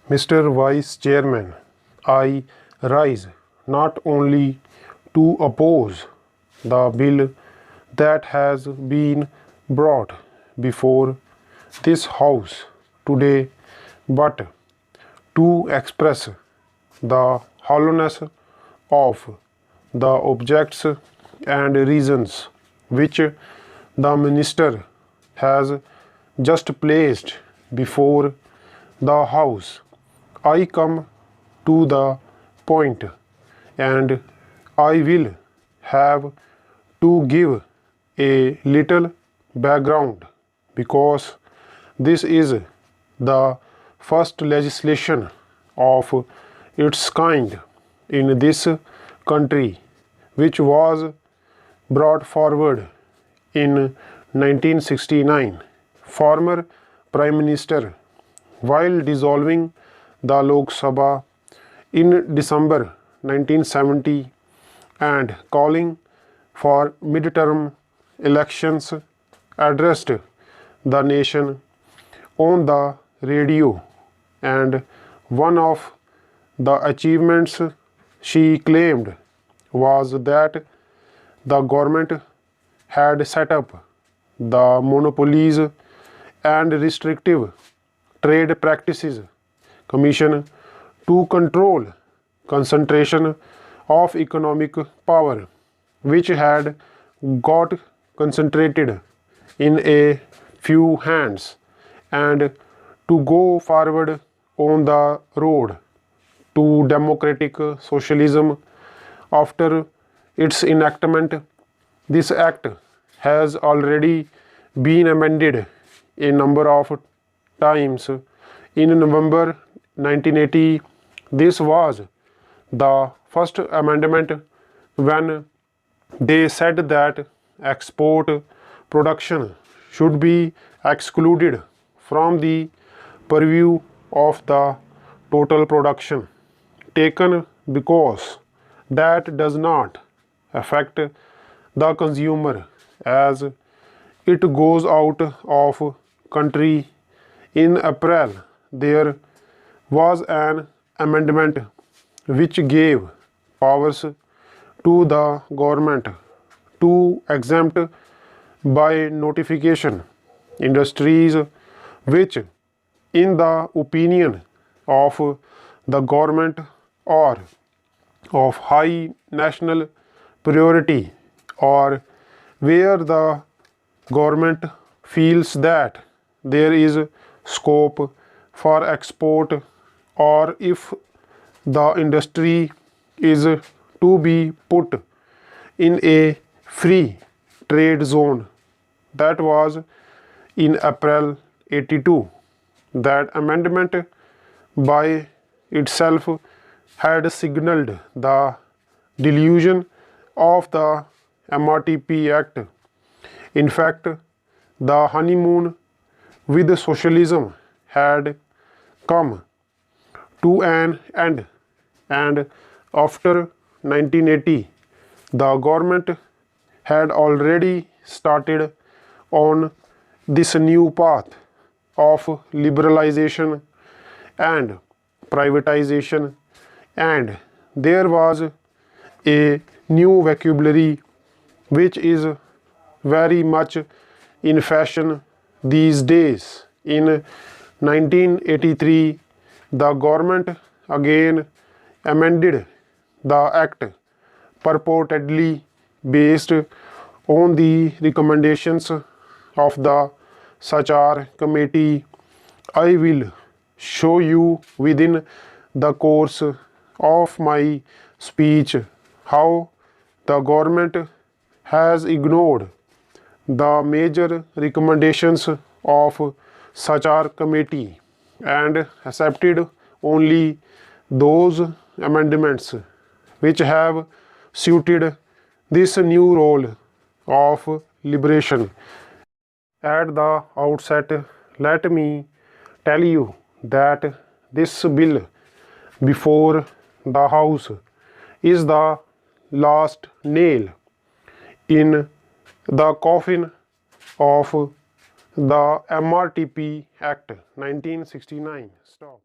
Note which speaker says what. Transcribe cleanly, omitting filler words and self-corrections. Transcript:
Speaker 1: Mr. Vice Chairman, I rise not only to oppose the bill that has been brought before this House today, but to express the hollowness of the objects and reasons which the Minister has just placed before the House. I come to the point, and I will have to give a little background because this is the first legislation of its kind in this country which was brought forward in 1969. Former Prime Minister, while dissolving the Lok Sabha in December 1970 and calling for mid-term elections, addressed the nation on the radio, and one of the achievements she claimed was that the government had set up the Monopolies and Restrictive Trade Practices Commission to control concentration of economic power, which had got concentrated in a few hands, and to go forward on the road to democratic socialism. After its enactment, this act has already been amended a number of times. In November 1980, this was the first amendment when they said that export production should be excluded from the purview of the total production, taken because that does not affect the consumer as it goes out of country. In April, there was an amendment which gave powers to the government to exempt by notification industries which, in the opinion of the government, are of high national priority, or where the government feels that there is scope for export, or if the industry is to be put in a free trade zone. That was in April 82. That amendment by itself had signaled the delusion of the MRTP Act. In fact, the honeymoon with socialism had come to an end, and after 1980, the government had already started on this new path of liberalization and privatization, and there was a new vocabulary which is very much in fashion these days. In 1983, the government again amended the act, purportedly based on the recommendations of the Sachar Committee. I will show you within the course of my speech how the government has ignored the major recommendations of Sachar Committee and accepted only those amendments which have suited this new role of liberation. At the outset, let me tell you that this bill before the House is the last nail in the coffin of The MRTP Act 1969. Stop.